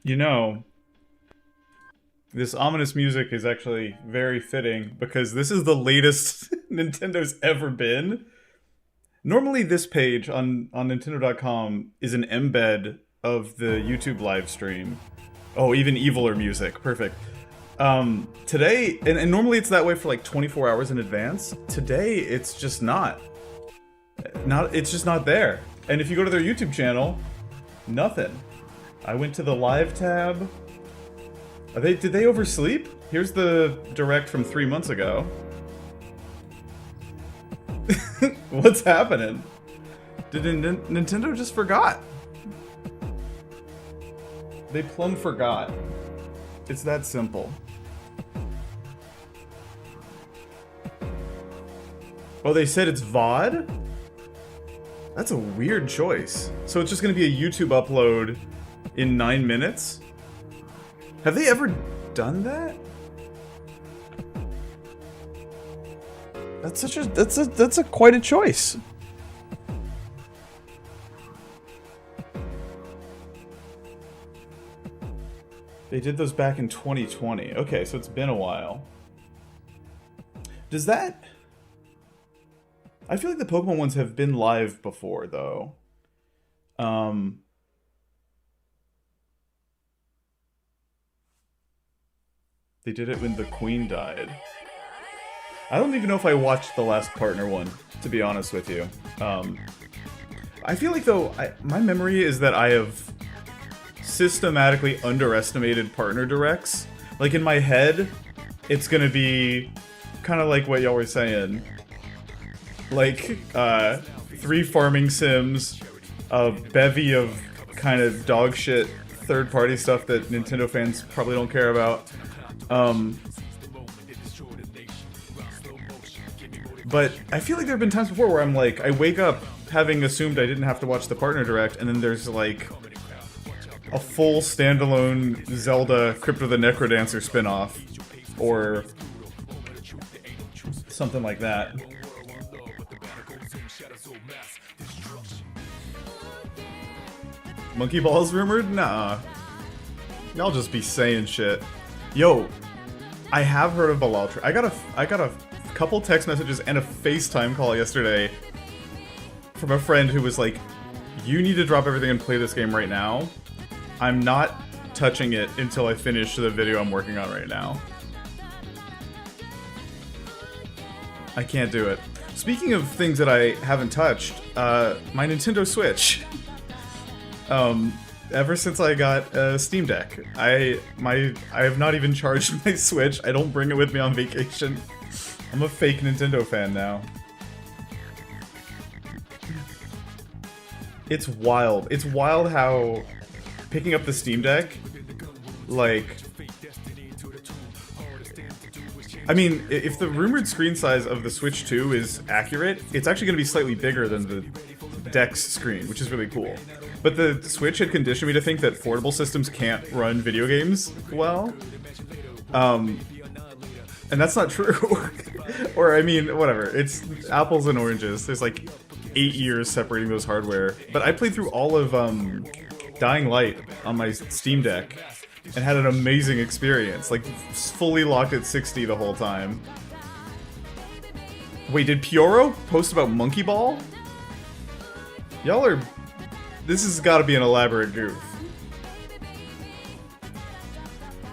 You know, this ominous music is actually very fitting because this is the latest Nintendo's ever been. Normally, this page on Nintendo.com is an embed of the YouTube live stream. Oh, even eviler music. Perfect. Today, and normally it's that way for like 24 hours in advance. Today, it's just not. It's just not there. And if you go to their YouTube channel, nothing. I went to the live tab. Did they oversleep? Here's the direct from 3 months ago. What's happening? Did Nintendo just forgot? They plumb forgot. It's that simple. Oh, they said it's VOD? That's a weird choice. So it's just gonna be a YouTube upload in 9 minutes? Have they ever done that? That's quite a choice. They did those back in 2020. Okay, so it's been a while. Does that... I feel like the Pokemon ones have been live before, though. They did it when the Queen died. I don't even know if I watched the last partner one, to be honest with you. I feel like, though, my memory is that I have systematically underestimated partner directs. Like, in my head, it's gonna be kind of like what y'all were saying. Like, 3 farming sims, a bevy of kind of dog shit third-party stuff that Nintendo fans probably don't care about. But I feel like there have been times before where I'm like, I wake up having assumed I didn't have to watch the partner direct, and then there's like a full standalone Zelda Crypt of the Necrodancer spin-off, or something like that. Monkey Ball's rumored? Nah. Y'all just be saying shit. Yo, I have heard of Balatro. I got a couple text messages and a FaceTime call yesterday from a friend who was like, you need to drop everything and play this game right now. I'm not touching it until I finish the video I'm working on right now. I can't do it. Speaking of things that I haven't touched, my Nintendo Switch. Ever since I got a Steam Deck, I have not even charged my Switch. I don't bring it with me on vacation. I'm a fake Nintendo fan now. It's wild. It's wild how picking up the Steam Deck, like, I mean, if the rumored screen size of the Switch 2 is accurate, it's actually going to be slightly bigger than the Dex screen, which is really cool. But the Switch had conditioned me to think that portable systems can't run video games well. And that's not true. Or, I mean, whatever. It's apples and oranges. There's like 8 years separating those hardware. But I played through all of Dying Light on my Steam Deck and had an amazing experience. Like, fully locked at 60 the whole time. Wait, did Pioro post about Monkey Ball? Y'all are... This has got to be an elaborate goof.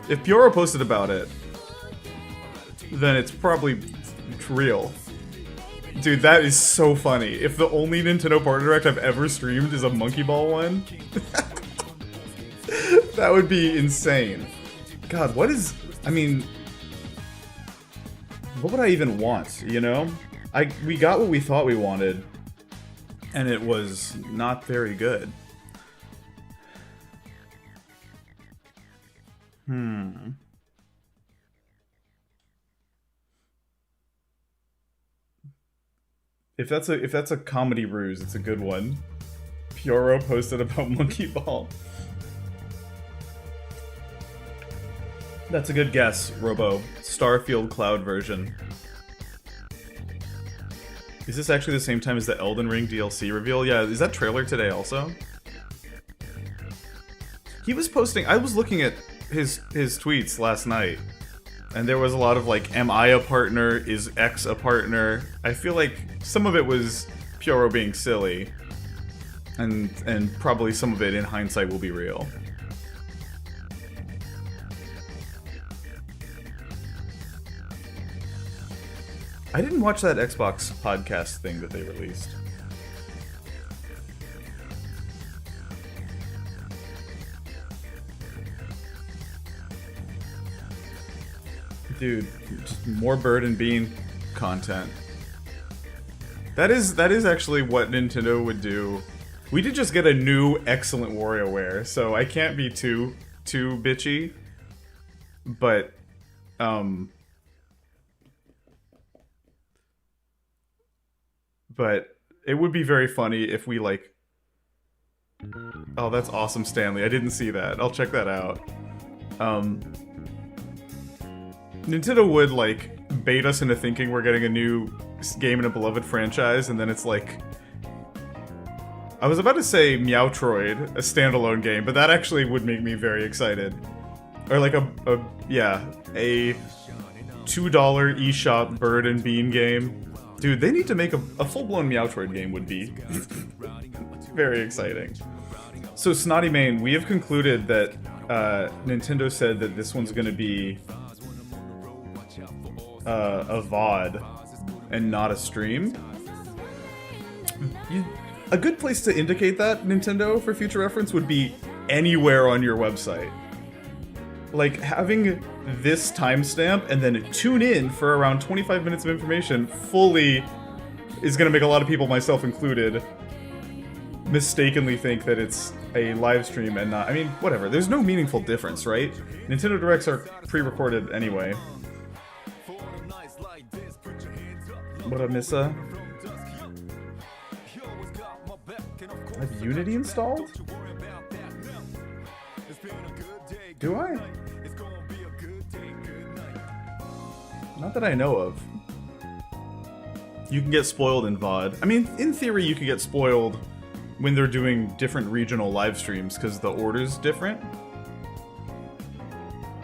If Pioro posted about it, then it's probably real. Dude, that is so funny. If the only Nintendo Partner Direct I've ever streamed is a Monkey Ball one, that would be insane. God, what is... I mean... What would I even want, you know? We got what we thought we wanted, and it was not very good. If that's a comedy ruse, it's a good one. Pioro posted about Monkey Ball. That's a good guess, Robo. Starfield Cloud version. Is this actually the same time as the Elden Ring DLC reveal? Yeah, is that trailer today also? He was posting... I was looking at his tweets last night, and there was a lot of like, am I a partner? Is X a partner? I feel like some of it was Pioro being silly, and probably some of it in hindsight will be real. I didn't watch that Xbox podcast thing that they released. Dude, just more Bird and Bean content. That is actually what Nintendo would do. We did just get a new excellent WarioWare, so I can't be too bitchy. But it would be very funny if we like... Oh, that's awesome, Stanley. I didn't see that. I'll check that out. Nintendo would, like, bait us into thinking we're getting a new game in a beloved franchise, and then it's like... I was about to say Meowtroid, a standalone game, but that actually would make me very excited. Or like a $2 eShop Bird and Bean game. Dude, they need to make a full-blown Meowtroid game would be very exciting. So, Snotty Mane, we have concluded that Nintendo said that this one's going to be a VOD and not a stream. A good place to indicate that, Nintendo, for future reference, would be anywhere on your website. Like, having this timestamp and then tune in for around 25 minutes of information fully is going to make a lot of people, myself included, mistakenly think that it's a live stream and not... I mean, whatever. There's no meaningful difference, right? Nintendo Directs are pre-recorded anyway. What up, Missa? I have Unity installed? Do I? Not that I know of. You can get spoiled in VOD. I mean, in theory, you could get spoiled when they're doing different regional live streams, because the order's different.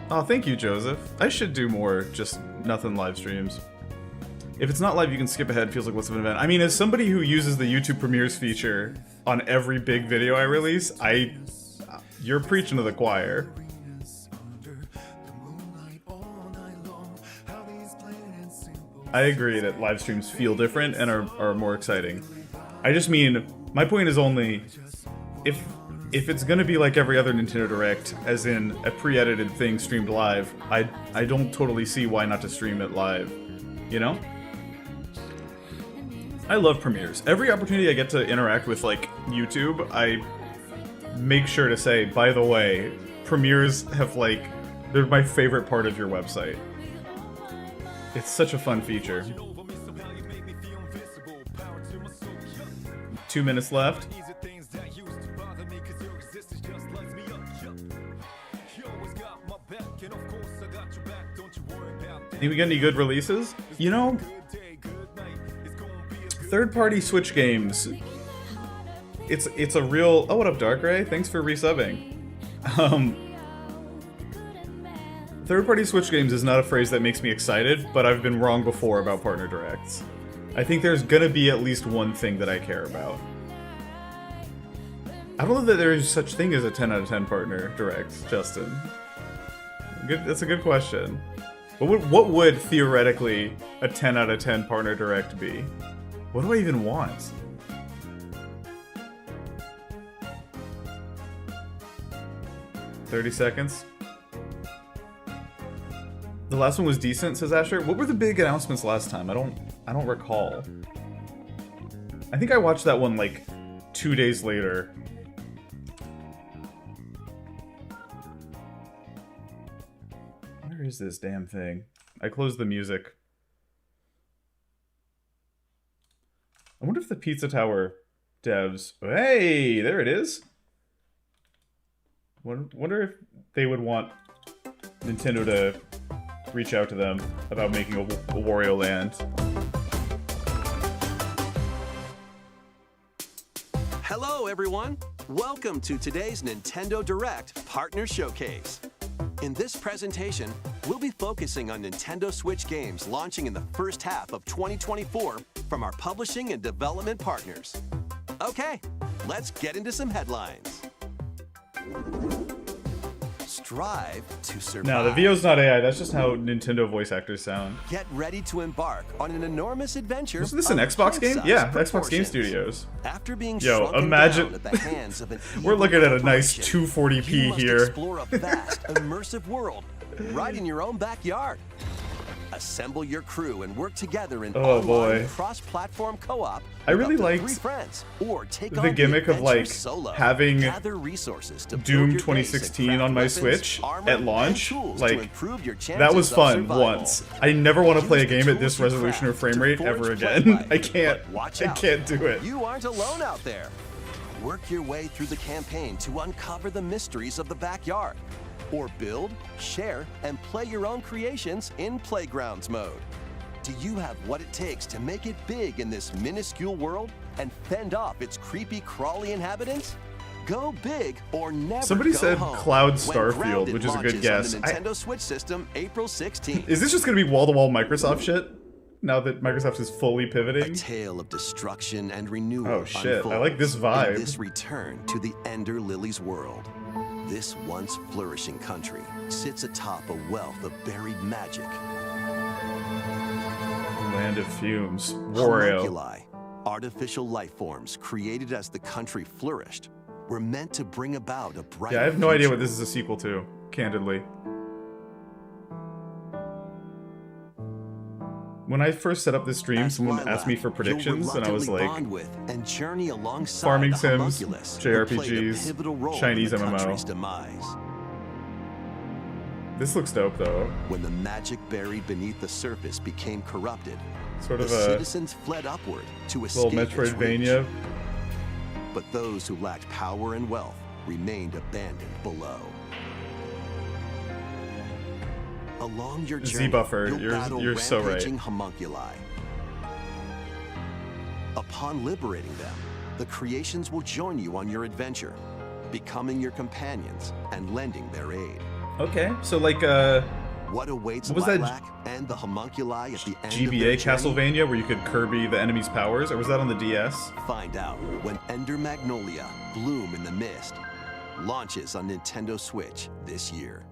Oh, thank you, Joseph. I should do more just nothing live streams. If it's not live, you can skip ahead. Feels like what's of an event. I mean, as somebody who uses the YouTube Premieres feature on every big video I release, you're preaching to the choir. I agree that live streams feel different and are more exciting. I just mean, my point is only, if it's gonna be like every other Nintendo Direct, as in a pre-edited thing streamed live, I don't totally see why not to stream it live, you know? I love premieres. Every opportunity I get to interact with, like, YouTube, I make sure to say, by the way, premieres have, like, they're my favorite part of your website. It's such a fun feature. 2 minutes left. Think we got any good releases? You know, third-party Switch games. It's a real. Oh, what up, Darkray? Thanks for resubbing. Third-party Switch games is not a phrase that makes me excited, but I've been wrong before about partner directs. I think there's gonna be at least one thing that I care about. I don't know that there is such thing as a 10 out of 10 partner direct, Justin. Good, that's a good question. What would theoretically a 10 out of 10 partner direct be? What do I even want? $30 seconds. The last one was decent, says Asher. What were the big announcements last time? I don't recall. I think I watched that one like 2 days later. Where is this damn thing? I closed the music. I wonder if the Pizza Tower devs... Hey, there it is. Wonder if they would want Nintendo to reach out to them about making a Wario Land. Hello, everyone. Welcome to today's Nintendo Direct Partner Showcase. In this presentation, we'll be focusing on Nintendo Switch games launching in the first half of 2024 from our publishing and development partners. Okay, let's get into some headlines. Strive to survive. No, the VO's not AI. That's just how Nintendo voice actors sound. Get ready to embark on an enormous adventure. Wasn't this an Xbox game? Yeah, Xbox Game Studios. After being imagine down at the hands of an we're looking at a nice 240p you must here. Explore a vast, immersive world right in your own backyard. Assemble your crew and work together in online cross-platform co-op. I really liked 3 friends, or take the on gimmick of like solo. having Gather resources to Doom build your base 2016 and on my craft Switch weapons, at armor, launch. and tools to Like improve your that was chances of fun survival. once. I never want to play a Use the game at this tools you resolution or craft frame to rate forge ever play again. life. I can't. But watch I out. can't do it. You aren't alone out there. Work your way through the campaign to uncover the mysteries of the backyard. Or build, share, and play your own creations in Playgrounds mode. Do you have what it takes to make it big in this minuscule world and fend off its creepy, crawly inhabitants? Go big or never Somebody go said home. Cloud When Starfield, Grounded which is a good launches guess. on the Nintendo Switch system April 16th. Is this just going to be wall-to-wall Microsoft shit? Now that Microsoft is fully A pivoting? tale of destruction and renewal. Oh shit, I like this unfolds vibe. in this return to the Ender Lily's world. This once flourishing country sits atop a wealth of buried magic. Land of Fumes. Wario. Homunculi, artificial life forms created as the country flourished, were meant to bring about a brighter Yeah, I have no idea what future. this is a sequel to, candidly. When I first set up this stream, As someone Lilac, asked me for you'll predictions, and I was reluctantly like, bond with and journey alongside farming the sims, homunculus who played a JRPGs, pivotal role Chinese in the MMO. country's demise. this looks dope though. When the magic buried beneath the surface became corrupted, Sort the of a citizens fled upward to escape little its reach. Metroidvania. But those who lacked power and wealth remained abandoned below. Along your journey, Z-Buffer, you'll battle you're so right. rampaging homunculi. Upon liberating them, the creations will join you on your adventure, becoming your companions and lending their aid. Okay, so like What awaits What was that Lilac and the homunculi at the end of GBA their journey? Castlevania where you could Kirby the enemy's powers, or was that on the DS? Find out when Ender Magnolia, Bloom in the Mist, launches on Nintendo Switch this year.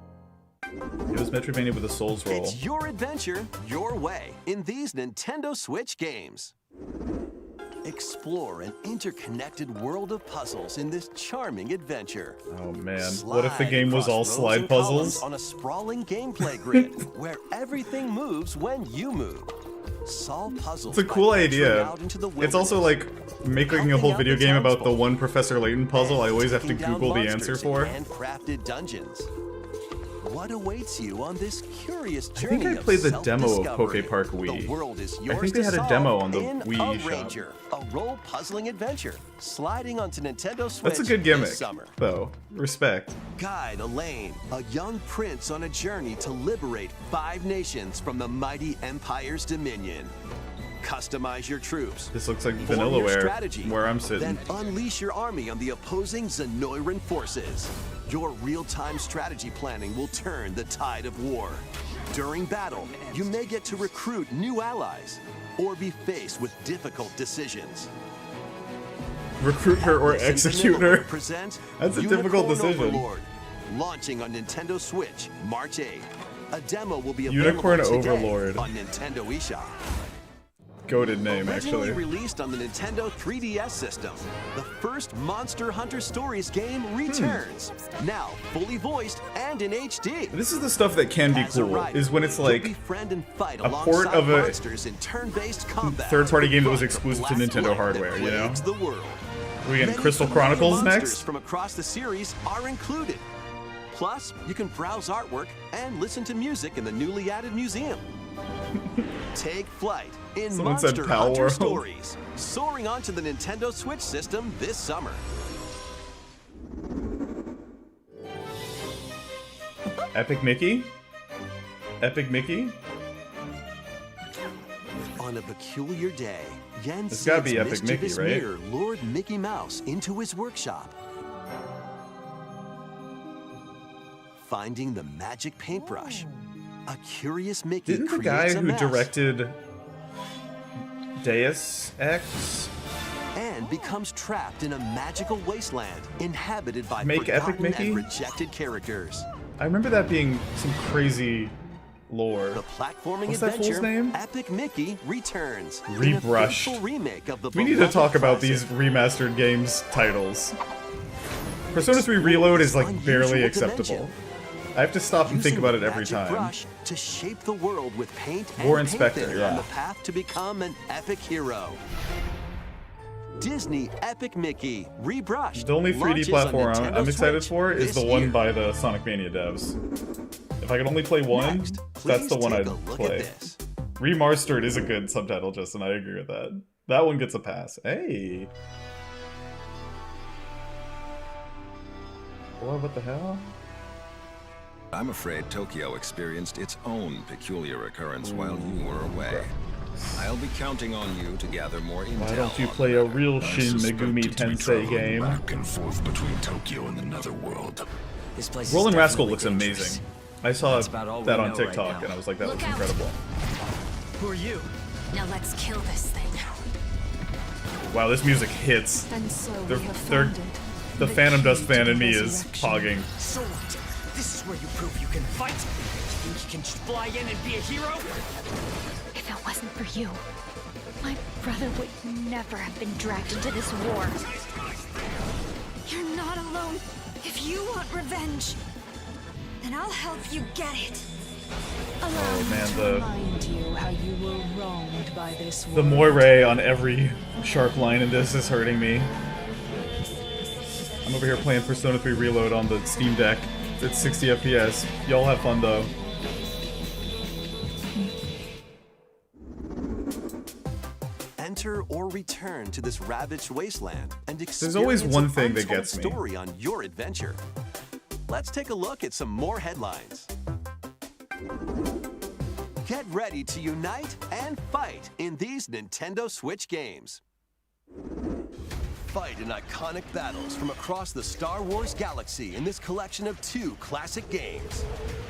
It was Metroidvania with a Souls roll. It's your adventure, your way, in these Nintendo Switch games. Explore an interconnected world of puzzles in this charming adventure. Oh man, what if the game was Slide all across rows slide and columns puzzles? on a sprawling gameplay grid where everything moves when you move. Solve puzzles. It's a by cool venturing idea. out into the It's also wilderness. like making a whole video game about the one Professor Layton puzzle I always have to Taking down Google the answer monsters for. in handcrafted dungeons. What awaits you on this curious I journey? think I played the demo of Poke Park Wii. The world is I yours think they to had a solve demo on the in Wii A shop. Ranger, a role puzzling adventure sliding onto Nintendo Switch. That's a good gimmick, this summer. though. Respect. Guide Elaine, a young prince on a journey to liberate 5 nations from the mighty Empire's dominion. Customize your troops. This looks like Form your Vanillaware, strategy, where I'm sitting. Then unleash your army on the opposing Zenoiran forces. Your real-time strategy planning will turn the tide of war. During battle, you may get to recruit new allies or be faced with difficult decisions. Recruit her or Atlas and execute Vanillaware her. present That's a difficult Unicorn decision. Overlord, launching on Nintendo Switch March 8th. A demo will be available Unicorn today Overlord. on Nintendo eShop. Goated name, Originally actually. released on the Nintendo 3DS system, the first Monster Hunter Stories game returns. Now fully voiced and in HD. This is the stuff that can be As a cool, rider, is when it's you'll like befriend and fight a port alongside of a monsters in turn-based combat third-party to game that was confront the exclusive to black Nintendo plague hardware, that you know? plagues the world. we getting Many Crystal familiar Chronicles monsters next? from across the series are included. Plus, you can browse artwork and listen to music in the newly added museum. Take flight in Someone said Monster Pal Hunter World. Stories, soaring onto the Nintendo Switch system this summer. Epic Mickey? Epic Mickey? On a peculiar day, Yen It's gotta Sid's be Epic Mickey, mischievous right? mirror lured Mickey Mouse into his workshop. Finding the magic paintbrush, a curious Mickey Didn't the creates guy a who mess directed Deus Ex and becomes trapped in a magical wasteland inhabited by Make Epic forgotten Mickey? and rejected characters. I remember that being some crazy lore. The platforming What's that fool's adventure name? Epic Mickey returns. in a Rebrushed. faithful remake of the We need to beloved talk about classic. these remastered games titles. Persona 3 Reload is like barely Unusual acceptable. dimension. I have to stop and think Using about it the every magic time. brush to shape the world with paint War and Inspector, paint thinner yeah. on the path to become an epic hero. Disney Epic Mickey Rebrushed. The only 3D launches on platform Nintendo I'm excited Switch for is this the one year. by the Sonic Mania devs. If I could only play one, Next, that's the please one take I'd a look play. at this. Remastered is a good subtitle, Justin. I agree with that. That one gets a pass. Hey. Boy, what the hell? I'm afraid Tokyo experienced its own peculiar occurrence while you were away. I'll be counting on you to gather more intel. Why don't you on play the a matter. real I Shin suspect Megumi it to be Tensei traveling game? back and forth between Tokyo and the Netherworld. This place Rolling is Rascal definitely looks dangerous. amazing. I saw That's about all we that on know right TikTok now. and I was like, that Look looks out. incredible. Who are you? Now let's kill this thing. Wow, this music hits. And so They're- we have they're- found it. The Phantom Dust key to fan the in me is resurrection. hogging. So what? This is where you prove you can fight? You think you can just fly in and be a hero? If it wasn't for you, my brother would never have been dragged into this war. You're not alone. If you want revenge, then I'll help you get it. Oh man, the Remind you how you were wronged by this the world. moire on every sharp line in this is hurting me. I'm over here playing Persona 3 Reload on the Steam Deck. It's 60 FPS. Y'all have fun though. Enter or return to this ravaged wasteland and experience There's always one an thing that untold gets me. story on your adventure. Let's take a look at some more headlines. Get ready to unite and fight in these Nintendo Switch games. Fight in iconic battles from across the Star Wars galaxy in this collection of 2 classic games.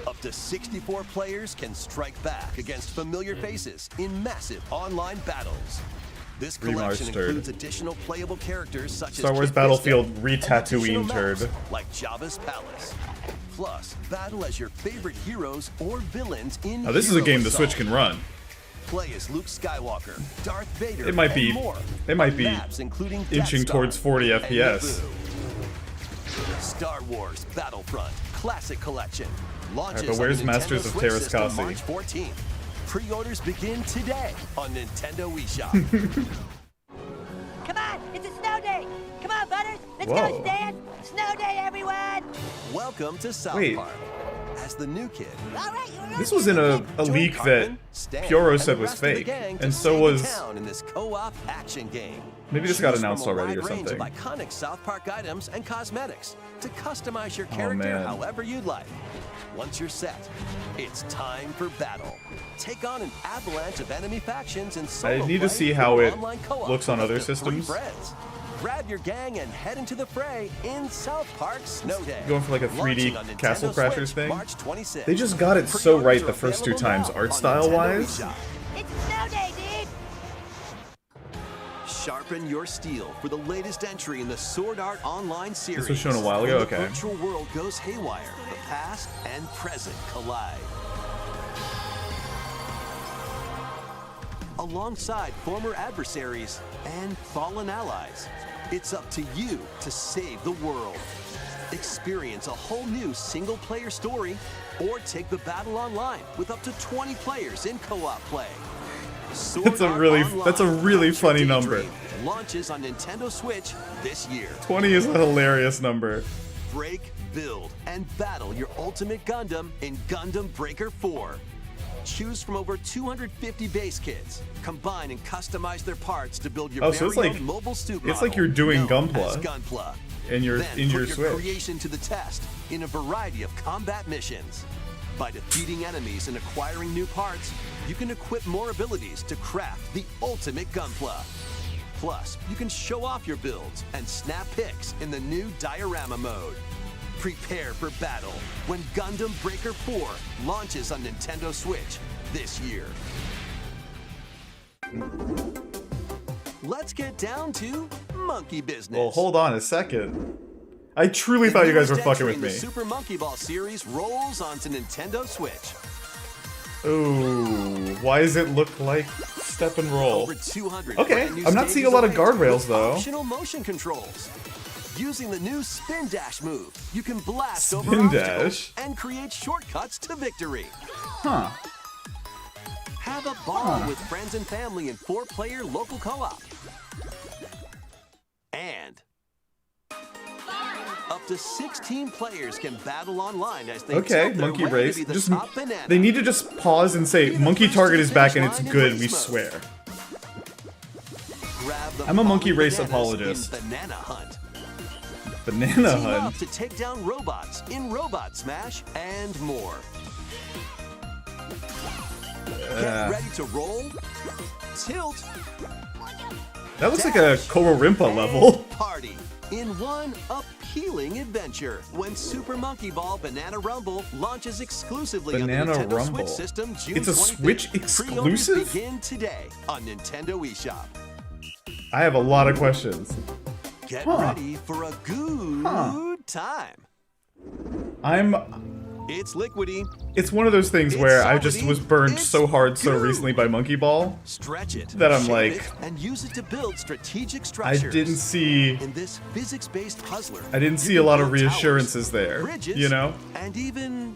Up to 64 players can strike back against familiar faces in massive online battles. This collection Remastered. includes additional playable characters such Star as Wars Kit Battlefield Fisto re-Tatooine and additional maps turd. like Jabba's Palace. Plus, battle as your favorite heroes or villains in Now this is a Hero game the Assault. Switch can run. Play as Luke Skywalker, Darth Vader, It might and be- more. it might on be maps including Death inching Star towards 40 and FPS. Naboo. Star Wars Battlefront Classic Collection launches but where's on the Masters Nintendo of Switch system Terrascasi? March 14th. Pre-orders begin today on Nintendo eShop. Come on, it's a snow day. Come on, Butters. Let's Whoa. go, Stan. Snow day, everyone. Welcome to South Wait. Park. as the new kid. This was in a Join leak that Cartman, Stan, Pyoro and said the was rest of the fake, gang to and so save was. the town in this co-op action game. Maybe this got Choose announced from a already or wide range something. of iconic South Park items and cosmetics to customize your Oh, character man. however you'd like. Once you're set, it's time for battle. Take on an avalanche of enemy factions and solo I need to play see how or it online co-op looks on with other up to 3 systems. friends. Grab your gang and head into the fray in South Park Snow Day. Going for like a 3D Launching on Castle Nintendo Crashers Switch, thing. March 26th. They just got it so Pre-orders right are the first 2 available times, now art on style Nintendo wise. eShop. It's snow day, dude! Sharpen your steel for the latest entry in the Sword Art Online series. was shown a while ago? When the Okay. virtual world goes haywire. The past and present collide. Alongside former adversaries and fallen allies, it's up to you to save the world. Experience a whole new single-player story, or take the battle online with up to 20 players in co-op play. Sword That's a Art really- Online that's a really Capture funny Daydream number. Launches on Nintendo Switch this year. 20 is a hilarious number. Break, build, and battle your ultimate Gundam in Gundam Breaker 4. Choose from over 250 base kits. Combine and customize their parts to build your Oh, very so it's like- own mobile Stoop it's like model, you're doing known Gunpla as Gunpla. in your Then in your put Switch. creation to the test in a variety of combat missions. By defeating enemies and acquiring new parts, you can equip more abilities to craft the ultimate Gunpla. Plus, you can show off your builds and snap pics in the new diorama mode. Prepare for battle when Gundam Breaker 4 launches on Nintendo Switch this year. Let's get down to monkey business. Well, hold on a second. I truly thought you guys were fucking with The me. Super Monkey Ball series rolls onto Nintendo Switch. Ooh, why does it look like step and roll? Over 200 Okay, brand new I'm not seeing a lot of stages await guardrails, with though. Optional motion controls. Using the new Spin Dash move, you can blast over Spin obstacles dash? and create shortcuts to victory. Huh. Have a ball with friends and family in 4-player local co-op. And up to 16 players can battle online as they Okay, tilt their Monkey way Race. to be the Just top banana. they need to just pause and say Monkey Target is back and it's good, we Grab the I'm a Monkey falling Race bananas apologist. in Banana Hunt. Banana Team up Hunt. to take down robots in Robot Smash and more. Get ready to roll, tilt, That looks like a dash, Kororimpa and level. party in one appealing adventure when Super Monkey Ball Banana Rumble launches exclusively Banana on the Nintendo Rumble. Switch system June It's a 25th. Switch Pre-orders exclusive? begin today on Nintendo eShop. I have a lot of questions. Get Huh. ready for a good time. It's liquidy. It's one of those things It's where I just solidy. was burned It's so hard so goo. recently by Monkey Ball Stretch it. that I'm shape like, it, and use it to build strategic I structures. didn't see In this physics-based puzzler, I didn't you see can a lot of build towers, reassurances there, bridges, you know? and even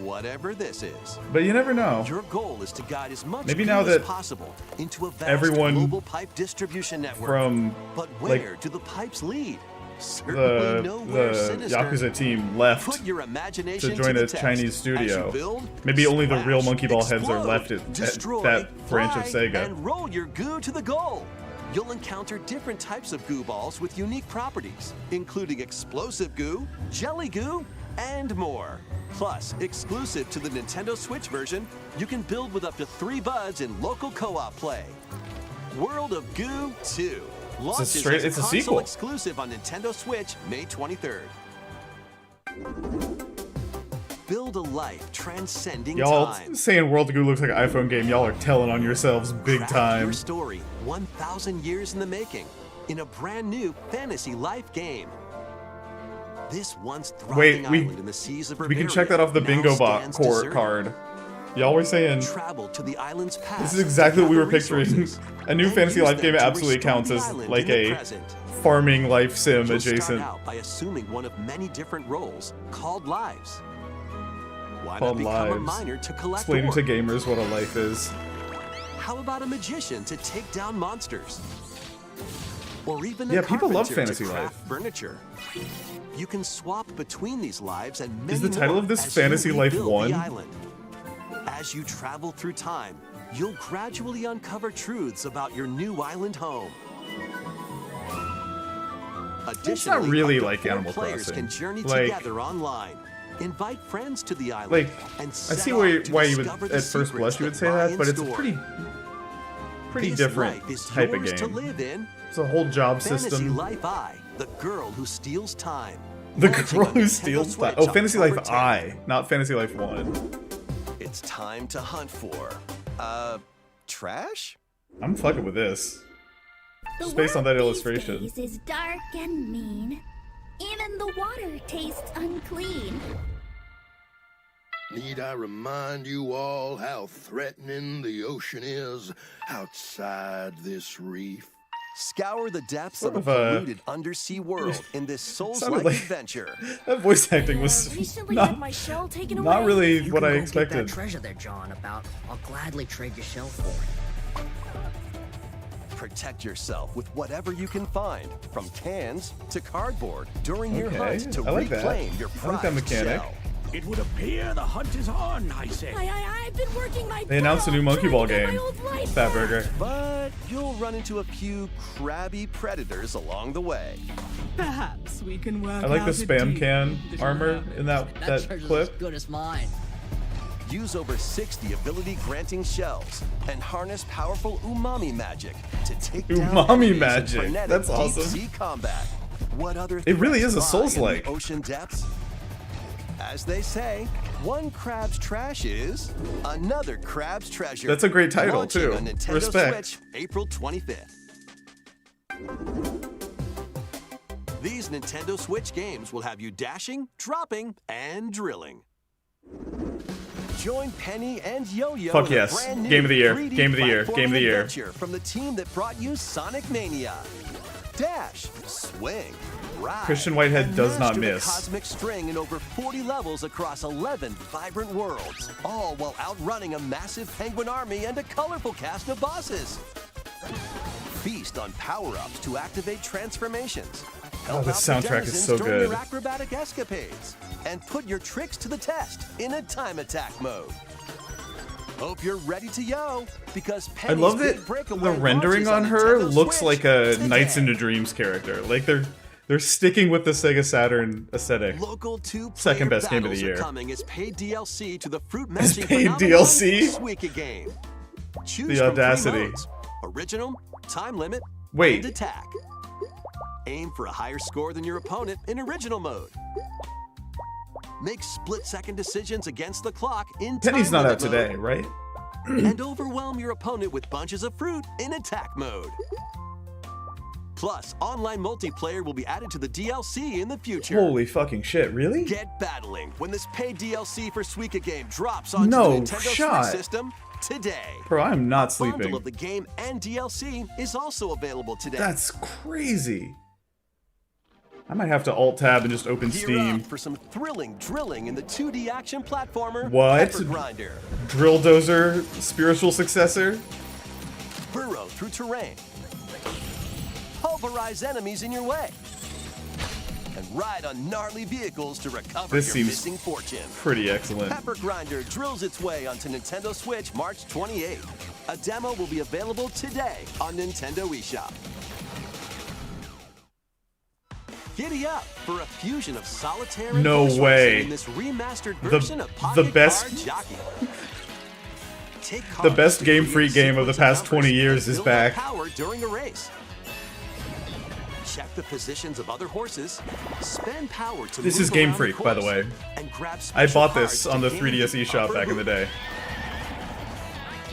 whatever this is. But you never know. Your goal is to guide as much Maybe goo now as that possible into a vast everyone global pipe distribution network. From But like where do the pipes lead? Certainly nowhere the sinister. Yakuza team left Put your imagination to join the a test. Chinese As you studio. build, Maybe only the real splash, Monkey Ball heads are explode, left at destroy, that branch of fly, Sega. And roll your goo to the goal. You'll encounter different types of goo balls with unique properties, including explosive goo, jelly goo, and more. Plus, exclusive to the Nintendo Switch version, you can build with up to 3 buds in local co-op play. World of Goo 2 launches as it's a console sequel. exclusive on Nintendo Switch May 23rd. Build a life transcending Y'all time. saying World of Goo looks like an iPhone game, y'all are telling on yourselves big Craft time. Your story 1,000 years in the making in a brand new fantasy life game. This once thriving island in the seas of we can Bavaria check that off the now bingo stands bot deserted. card. Y'all were saying Travel to the island's past. this is exactly what we were to gather picturing. resources A new and fantasy use life them game to absolutely restore counts the as island like in the a present. farming life sim You'll adjacent. start out by assuming one of many different roles called lives. Why Called not become a lives. miner to collect Explaining ore? to gamers what a life is. How about a magician to take down monsters? or even Yeah, a people love carpenter Fantasy to craft Life. furniture. You can swap between these lives and many Is the title more of this as you Fantasy Life rebuild 1? the island. As you travel through time, you'll gradually uncover truths about your new island home. Additionally, really up to like 4 Animal players Crossing. can journey Like- together online. Invite friends to the island. Like, and I set see off why to you would, discover at the first blush, secrets you would say lie that, in but it's a store. pretty This different life is type of yours to game. live in. It's a whole job Fantasy system. Life I, the girl who steals time. The Launching girl on who Nintendo steals time. Switch Oh, Fantasy Life October 10th. I, not Fantasy Life 1. It's time to hunt for, trash? I'm fucking with this. The Just based on that world these illustration. days is dark and mean. Even the water tastes unclean. Need I remind you all how threatening the ocean is outside this reef? Scour the depths Sort of a of a- polluted undersea world in this Sounded Souls-like like- adventure. That voice acting was Recently not, had my shell taken not away. really You what can I go get expected. that treasure there, John. I'll gladly trade your shell for it. Protect yourself with whatever you can find, from cans to cardboard, during your Okay, hunt to I like that. reclaim your I like that prized mechanic. shell. It would appear the hunt is on, I say. I've been working my They announced a new butt off Monkey Ball trying to get game. my old life Fat back. Burger. But you'll run into a few crabby predators along the way. Perhaps we can work I like the out a spam deal. can armor in that treasure's clip. as good as mine. Use over 60 ability-granting shells and harness powerful umami magic to take down Umami enemies in magic. frenetic That's awesome. deep-sea combat. What other It really threats is a lie Souls-like. in the ocean depths? As they say, one crab's trash is another crab's treasure. That's a great title, Launching too. on Nintendo Respect. Switch, April 25th. These Nintendo Switch games will have you dashing, dropping, and drilling. Join Penny and Yo-Yo Fuck in a yes. brand new Game of the year. 3D Game of the year. platforming Game of the year. adventure from the team that brought you Sonic Mania. Dash, swing, ride, Christian Whitehead and does not master the miss. cosmic string in over 40 levels across 11 vibrant worlds, all while outrunning a massive penguin army and a colorful cast of bosses. Feast on power-ups to activate transformations. Help this out the soundtrack is denizens so during good. your acrobatic escapades, and put your tricks to the test in a time attack mode. Hope you're ready to yo, because I Penny's love Big that Breakaway the rendering launches on her Nintendo looks Switch like a today. Nights into Dreams character. Like they're sticking with the Sega Saturn aesthetic. Local two-player Second best game of the battles year. are coming as paid DLC to the fruit As matching paid phenomenon, DLC? Suika game. Choose The from audacity. 3 modes: original, time limit, Wait. and attack. Aim for a higher score than your opponent in original mode. Make split-second decisions against the clock in Penny's time not limit out today, mode. right? And overwhelm your opponent with bunches of fruit in attack mode. Plus, online multiplayer will be added to the DLC in the future. Holy fucking shit, really? Get battling when this paid DLC for Suika game drops onto No the Nintendo shot. Switch system today. Bro, I'm not Bundle sleeping. of the game and DLC is also available today. That's crazy. I might have to alt-tab and just open Gear Steam. up for some thrilling drilling in the 2D action platformer What? Pepper Grinder. Drill Dozer spiritual successor? Burrow through terrain. Pulverize enemies in your way. And ride on gnarly vehicles to recover This your seems missing fortune. pretty excellent. Pepper Grinder drills its way onto Nintendo Switch March 28th. A demo will be available today on Nintendo eShop. Giddy up for a fusion of solitaire and No horse way. racing in this remastered version of Pocket best- Card Jockey. Take The cards best to Game create Freak a game of the sequence past 20 numbers years and is build up back. Power during a race. Check the positions of other horses. Spend power to This move is Game around Freak, the by the course, way. And grab I special bought cards this to on the gain 3DS the eShop upper back in the hoop. day.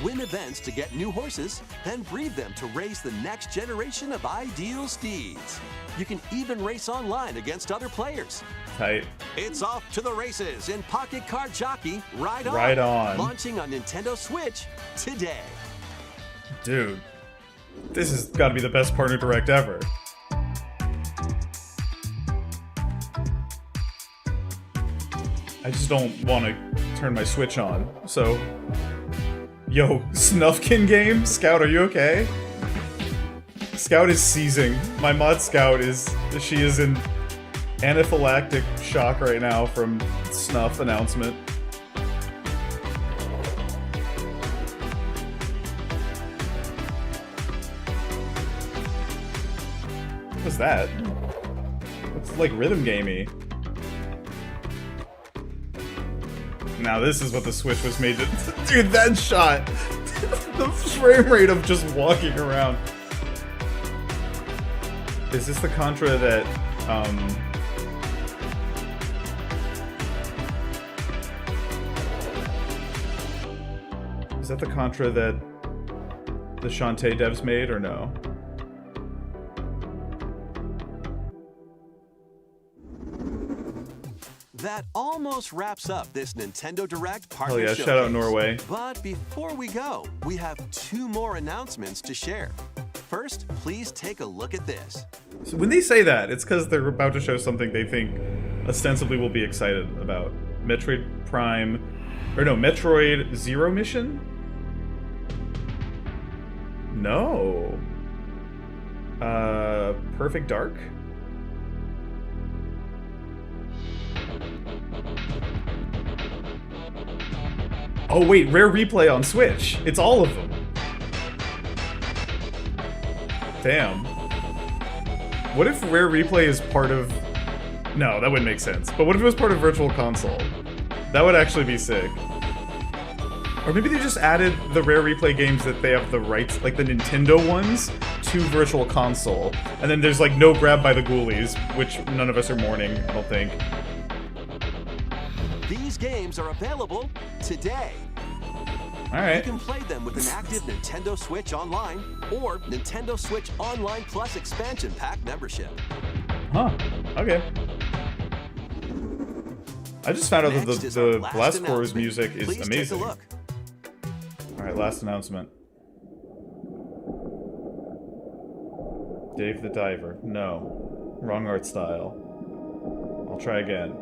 Win events to get new horses, then breed them to raise the next generation of ideal steeds. You can even race online against other players. Tight. It's off to the races in Pocket Card Jockey Ride On. Ride On. Launching on Nintendo Switch today. Dude, this has got to be the best partner direct ever. I just don't want to turn my Switch on, so... Yo, Snufkin game? Scout, are you okay? Scout is seizing. My mod Scout she is in anaphylactic shock right now from Snuff announcement. What's that? It's like rhythm gamey. Now this is what the Switch was made to... Dude, that shot! The frame rate of just walking around. Is this the Contra that, Is that the Contra that the Shantae devs made, or no? That almost wraps up this Nintendo Direct Hell partner yeah, showcase. shout out Norway. But before we go, we have 2 more announcements to share. First, please take a look at this. So when they say that, it's because they're about to show something they think ostensibly will be excited about. Metroid Zero Mission? No. Perfect Dark? Oh wait, Rare Replay on Switch. It's all of them. Damn. What if Rare Replay is part of... No, that wouldn't make sense. But what if it was part of Virtual Console? That would actually be sick. Or maybe they just added the Rare Replay games that they have the rights, like the Nintendo ones, to Virtual Console. And then there's like no grab by the ghoulies, which none of us are mourning, I don't think. These games are available today. Alright. You can play them with an active Nintendo Switch Online or Nintendo Switch Online Plus Expansion Pack membership. Huh. Okay. I just found out that the Blast Corps music is Please amazing. take a look. Alright, last announcement. Dave the Diver. No. Wrong art style. I'll try again.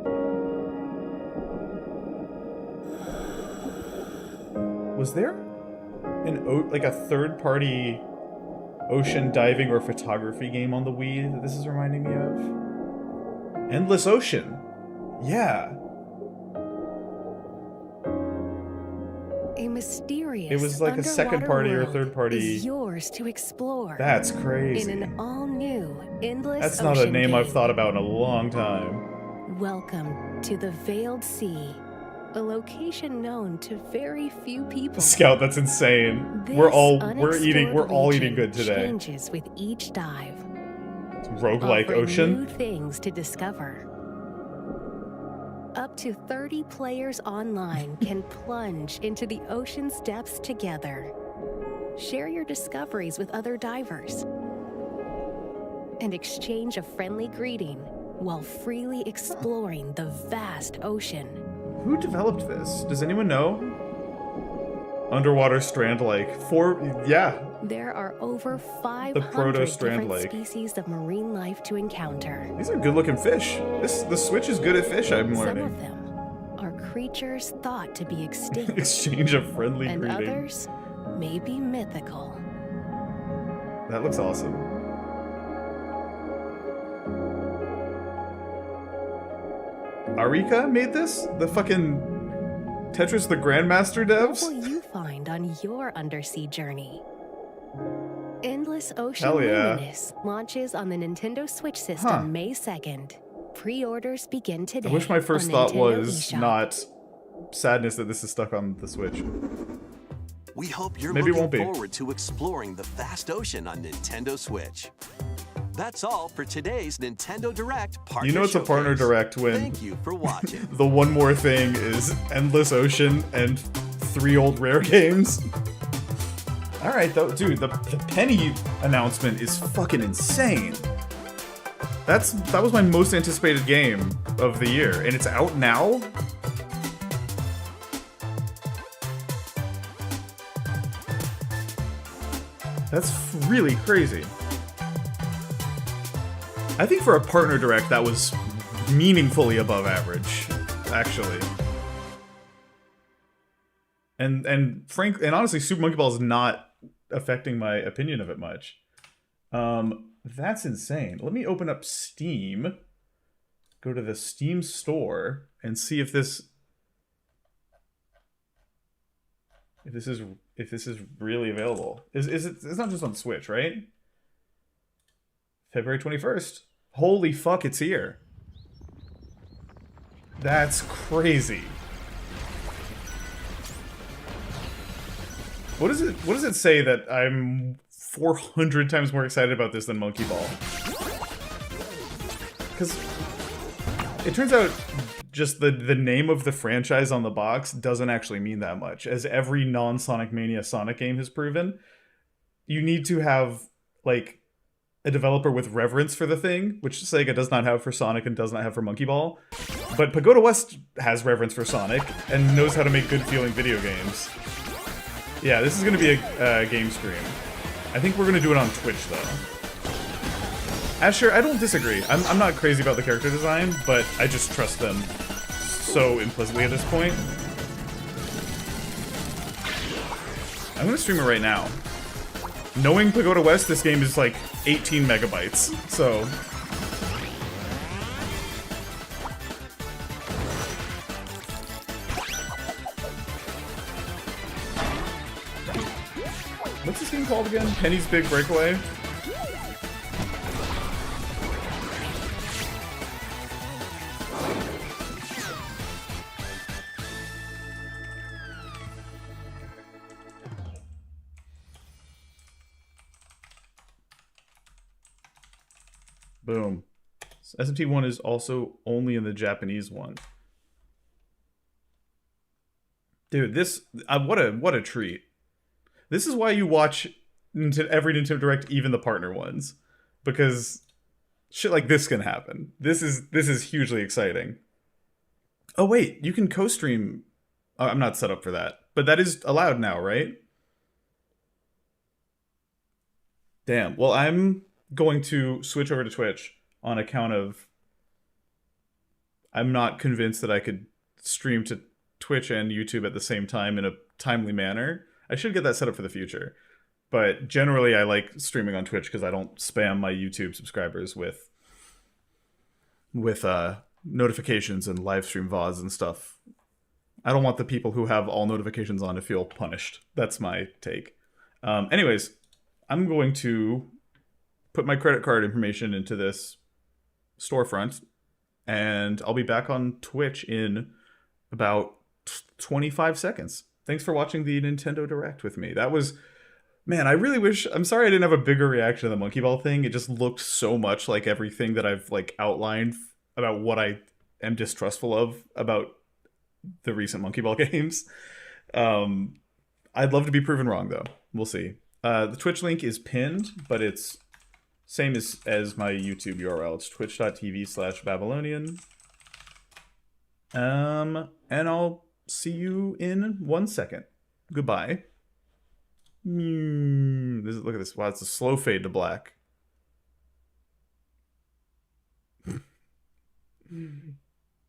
Was there like a third-party ocean diving or photography game on the Wii that this is reminding me of? Endless Ocean. Yeah. A mysterious It was like a second party or third party. Is yours to explore. That's crazy. In an all-new Endless That's Ocean not a name game. I've thought about in a long time. Welcome to the Veiled Sea, a location known to very few people. Scout, that's insane. This We're all unexplored eating region good today. Changes with each dive. Roguelike offering ocean. New things to discover. Up to 30 players online can plunge into the ocean's depths together. Share your discoveries with other divers and exchange a friendly greeting while freely exploring the vast ocean. Who developed this? Does anyone know? Underwater Strand-like. Yeah. There are over 500 proto-strand different lake. species of marine life to encounter. These are good-looking fish. The Switch is good at fish, I'm Some learning. of them are creatures thought to be extinct. Exchange a friendly and greeting. others may be mythical. That looks awesome. Arika made this? The fucking Tetris the Grandmaster devs? What will you find on your undersea journey? Endless Ocean Hell yeah. Luminous launches on the Nintendo Switch system May 2nd. Pre-orders begin today. I wish my first on thought Nintendo was eShop. not sadness that this is stuck on the Switch. We hope you're Maybe it looking won't be. forward to exploring the vast ocean on Nintendo Switch. That's all for today's Nintendo Direct partner You know it's a partner showcase. direct when Thank you for watching. the one more thing is Endless Ocean and 3 old Rare games. Alright though, dude, the Penny announcement is fucking insane. That was my most anticipated game of the year, and it's out now? That's really crazy. I think for a partner direct, that was meaningfully above average, actually. And honestly, Super Monkey Ball is not affecting my opinion of it much. That's insane. Let me open up Steam. Go to the Steam store and see if this is really available. Is it? It's not just on Switch, right? February 21st. Holy fuck, it's here. That's crazy. What does it say that I'm 400 times more excited about this than Monkey Ball? Because it turns out just the name of the franchise on the box doesn't actually mean that much, as every non-Sonic Mania Sonic game has proven. You need to have, like, a developer with reverence for the thing, which Sega does not have for Sonic and does not have for Monkey Ball. But Pagoda West has reverence for Sonic and knows how to make good-feeling video games. Yeah, this is going to be a game stream. I think we're going to do it on Twitch, though. Asher, I don't disagree. I'm not crazy about the character design, but I just trust them so implicitly at this point. I'm going to stream it right now. Knowing Pagoda West, this game is like 18 megabytes, so... What's this game called again? Penny's Big Breakaway? Boom. SMT1 is also only in the Japanese one. Dude, this... what a treat. This is why you watch every Nintendo Direct, even the partner ones. Because shit like this can happen. This is hugely exciting. Oh wait, you can co-stream... Oh, I'm not set up for that. But that is allowed now, right? Damn. Well, I'm going to switch over to Twitch on account of... I'm not convinced that I could stream to Twitch and YouTube at the same time in a timely manner. I should get that set up for the future. But generally, I like streaming on Twitch because I don't spam my YouTube subscribers with notifications and live stream VODs and stuff. I don't want the people who have all notifications on to feel punished. That's my take. Anyways, I'm going to put my credit card information into this storefront, and I'll be back on Twitch in about 25 seconds. Thanks for watching the Nintendo Direct with me. That was... Man, I really wish... I'm sorry I didn't have a bigger reaction to the Monkey Ball thing. It just looked so much like everything that I've like outlined about what I am distrustful of about the recent Monkey Ball games. I'd love to be proven wrong, though. We'll see. The Twitch link is pinned, but it's same as my YouTube URL. It's twitch.tv/Babylonian. And I'll see you in 1 second. Goodbye. Look at this. Wow, it's a slow fade to black.